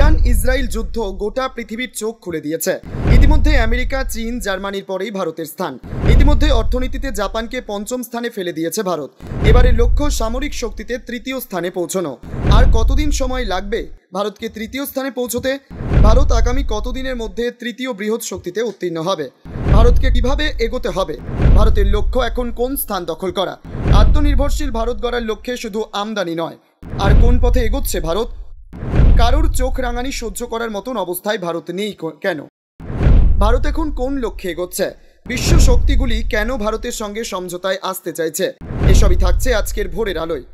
Iran Israel যুদ্ধ গোটা পৃথিবীর চোখ খুলে দিয়েছে। ইতিমধ্যে আমেরিকা, চীন, জার্মানির পরেই ভারতের স্থান। ইতিমধ্যে অর্থনীতিতে জাপানকে পঞ্চম স্থানে ফেলে দিয়েছে ভারত। এবারের লক্ষ্য সামরিক শক্তিতে তৃতীয় স্থানে পৌঁছানো। আর কতদিন সময় লাগবে ভারতকে তৃতীয় স্থানে পৌঁছতে? ভারত আগামী কতদিনের মধ্যে তৃতীয় বৃহৎ শক্তিতে উত্তীর্ণ হবে? ভারতকে কিভাবে এগোতে হবে? ভারতের লক্ষ্য এখন কোন স্থান দখল করা? আত্মনির্ভরশীল ভারত গড়ার লক্ষ্যে শুধু আমদানি নয়, আর কোন পথে এগোচ্ছে ভারত? কারোর চোখ রাঙানি সহ্য করার মতন অবস্থায় ভারত নেই কেন? ভারত এখন কোন লক্ষ্যে এগোচ্ছে? বিশ্ব শক্তিগুলি কেন ভারতের সঙ্গে সমঝোতায় আসতে চাইছে? এসবই থাকছে আজকের ভোরের আলোয়।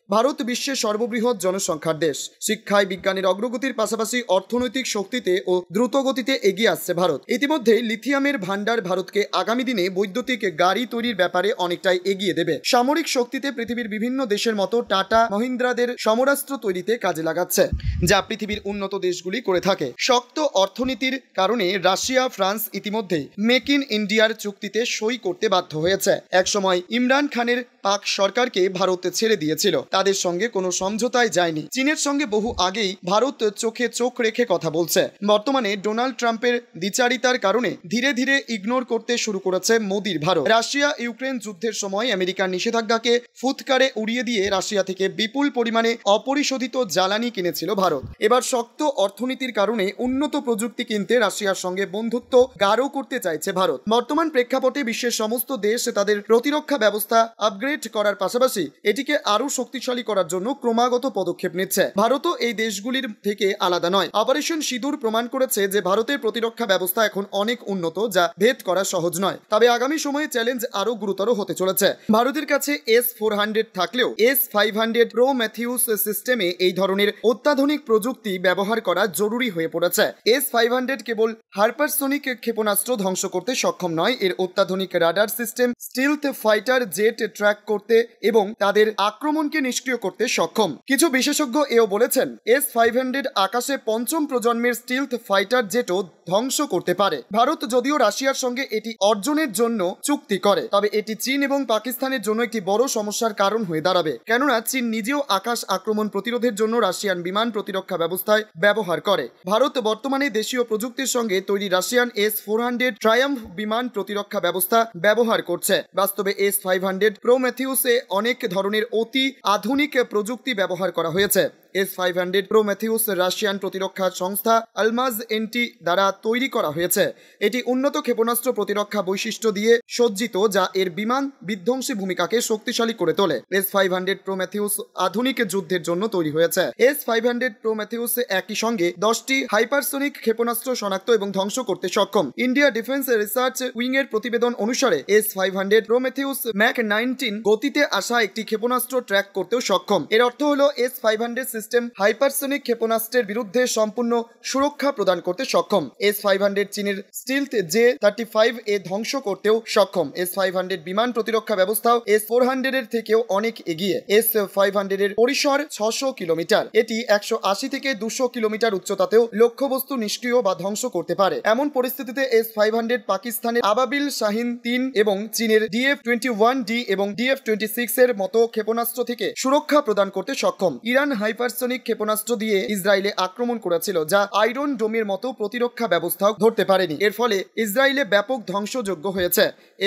ভারত বিশ্বের সর্ববৃহৎ জনসংখ্যার দেশ। শিক্ষায়, বিজ্ঞানের অগ্রগতির পাশাপাশি অর্থনৈতিক শক্তিতে ও দ্রুত গতিতে এগিয়ে আসছে ভারত। ইতিমধ্যে লিথিয়ামের ভান্ডার ভারতকে আগামী দিনে বৈদ্যুতিক গাড়ি তৈরির ব্যাপারে অনেকটাই এগিয়ে দেবে। সামরিক শক্তিতে পৃথিবীর বিভিন্ন দেশের মতো টাটা, মহিন্দ্রাদের সমরাস্ত্র তৈরিতে কাজে লাগাচ্ছে, যা পৃথিবীর উন্নত দেশগুলি করে থাকে। শক্ত অর্থনীতির কারণে রাশিয়া, ফ্রান্স ইতিমধ্যেই মেক ইন ইন্ডিয়ার চুক্তিতে সই করতে বাধ্য হয়েছে। একসময় ইমরান খানের পাক সরকারকে ভারত ছেড়ে দিয়েছিল, তাদের সঙ্গে কোনো সমঝোতায় যায়নি। চীনের সঙ্গে বহু আগেই ভারত চোখে চোখ রেখে কথা বলছে। বর্তমানে ডোনাল্ড ট্রাম্পের দ্বিচারিতার কারণে ধীরে ধীরে ইগনোর করতে শুরু করেছে মোদির ভারত। রাশিয়া ইউক্রেন যুদ্ধের সময় আমেরিকার নিষেধাজ্ঞাকে ফুৎকারে উড়িয়ে দিয়ে রাশিয়া থেকে বিপুল পরিমাণে অপরিশোধিত জ্বালানি কিনেছিল ভারত। এবার শক্ত অর্থনীতির কারণে উন্নত প্রযুক্তি কিনতে রাশিয়ার সঙ্গে বন্ধুত্ব গাঢ় করতে চাইছে ভারত। বর্তমান প্রেক্ষাপটে বিশ্বের সমস্ত দেশ তাদের প্রতিরক্ষা ব্যবস্থা আপগ্রেড করার পাশাপাশি এটিকে আরো শক্তিশালী করার জন্য ক্রমাগত পদক্ষেপ নিচ্ছে। ভারতও এই দেশগুলির থেকে আলাদা নয়। অপারেশন সিঁদুর প্রমাণ করেছে যে ভারতের প্রতিরক্ষা ব্যবস্থা এখন অনেক উন্নত, যা ভেদ করা সহজ নয়। তবে আগামী সময়ে চ্যালেঞ্জ আরো গুরুতর হতে চলেছে। ভারতের কাছে S-400 থাকলেও S-500 প্রো ম্যাথিউস সিস্টেমে এই ধরনের অত্যাধুনিক প্রযুক্তি ব্যবহার করা জরুরি হয়ে পড়েছে। S-500 কেবল হাইপারসোনিক ক্ষেপণাস্ত্র ধ্বংস করতে সক্ষম নয়, এর অত্যাধুনিক radar system স্টিলথ fighter jet track করতে এবং তাদের আক্রমণকে নিষ্ক্রিয় করতে সক্ষম। কিছু বিশেষজ্ঞ এও বলেছেন S-500 আকাশে পঞ্চম প্রজন্মের স্টিলথ ফাইটার জেটও ধ্বংস করতে পারে। ভারত যদিও রাশিয়ার সঙ্গে এটি অর্জনের জন্য চুক্তি করে, তবে এটি চীন এবং পাকিস্তানের জন্য একটি বড় সমস্যার কারণ হয়ে দাঁড়াবে। কেননা চীন নিজেও আকাশ আক্রমণ প্রতিরোধের জন্য রাশিয়ান বিমান প্রতিরক্ষা ব্যবস্থায় ব্যবহার করে। ভারত বর্তমানে দেশীয় প্রযুক্তির সঙ্গে তৈরি রাশিয়ান S-400 ট্রায়াম্ফ বিমান প্রতিরক্ষা ব্যবস্থা ব্যবহার করছে। বাস্তবে S-500 প্রো ম্যাথিউসে অনেক ধরনের অতি আধুনিক প্রযুক্তি ব্যবহার করা হয়েছে। S-500 প্রো ম্যাথিউস রাশিয়ান প্রতিরক্ষা সংস্থা আলমাজ এনটি দ্বারা তৈরি করা হয়েছে। এটি উন্নত ক্ষেপণাস্ত্র প্রতিরক্ষা বৈশিষ্ট্য দিয়ে সজ্জিত, যা এর বিমান বিধ্বংসী ভূমিকাকে শক্তিশালী করে তোলে। S-500 প্রো ম্যাথিউস আধুনিক যুদ্ধের জন্য তৈরি হয়েছে। S-500 প্রো ম্যাথিউস একই সঙ্গে 10টি হাইপারসোনিক ক্ষেপণাস্ত্র শনাক্ত এবং ধ্বংস করতে সক্ষম। ইন্ডিয়া ডিফেন্স রিসার্চ উইং এর প্রতিবেদন অনুসারে S-500 প্রো ম্যাথিউস ম্যাক 19 গতিতে আসা একটি ক্ষেপণাস্ত্র ট্র্যাক করতেও সক্ষম। এর অর্থ হলো S-500 সিস্টেম হাইপারসোনিক ক্ষেপণাস্ত্রের বিরুদ্ধে সম্পূর্ণ সুরক্ষা প্রদান করতে সক্ষম। S-500 চীনের স্টিলথ J-35 এ ধ্বংস করতেও সক্ষম। S-500 বিমান প্রতিরক্ষা ব্যবস্থাও S-400 এর থেকেও অনেক এগিয়ে। S-500 এর পরিসর 600 কিলোমিটার। এটি 180 থেকে 200 কিলোমিটার উচ্চতাতেও লক্ষ্যবস্তু নিষ্ক্রিয় বা ধ্বংস করতে পারে। এমন পরিস্থিতিতে S-500 পাকিস্তানের আবাবিল শাহিন 3 এবং চীনের DF-21D এবং DF-26 এর মতো ক্ষেপণাস্ত্র থেকে সুরক্ষা প্রদান করতে সক্ষম। ইরান হাইপারসোনিক ক্ষেপণাস্ত্র দিয়ে ইসরায়েলে আক্রমণ করেছিল, যা আয়রন ডোমের মতো প্রতিরক্ষা ব্যবস্থাও ধরতে পারেনি। এর ফলে ইসরায়েলে ব্যাপক ধ্বংসযোগ্য হয়েছে।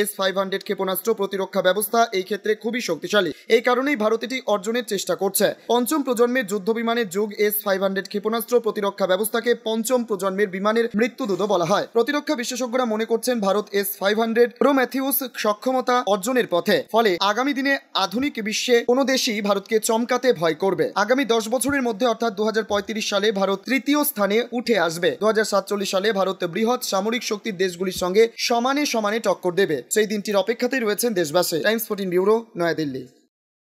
S-500 ক্ষেপণাস্ত্র প্রতিরক্ষা ব্যবস্থা এই ক্ষেত্রে খুবই শক্তিশালী। এই কারণেই ভারত এটি অর্জনের চেষ্টা করছে। পঞ্চম প্রজন্মের যুদ্ধ বিমানের যুগ। S-500 ক্ষেপণাস্ত্র প্রতিরক্ষা ব্যবস্থাকে পঞ্চম প্রজন্মের বিমানের মৃত্যুদূত বলা হয়। প্রতিরক্ষা বিশেষজ্ঞরা মনে করছেন ভারত S-500 প্রো ম্যাথিউস সক্ষমতা অর্জনের পথে। ফলে আগামী দিনে আধুনিক বিশ্বে কোনো দেশই ভারতকে চমকাতে ভয় করবে। আগামী 10 বছরের মধ্যে অর্থাৎ 2035 সালে ভারত তৃতীয় স্থানে উঠে আসবে। 2047 সালে ভারত বৃহৎ সামরিক শক্তির দেশগুলির সঙ্গে সমানে সমানে টক্কর দেবে। সেই দিনটির অপেক্ষাতেই রয়েছেন দেশবাসী। Times 14 bureau, New Delhi.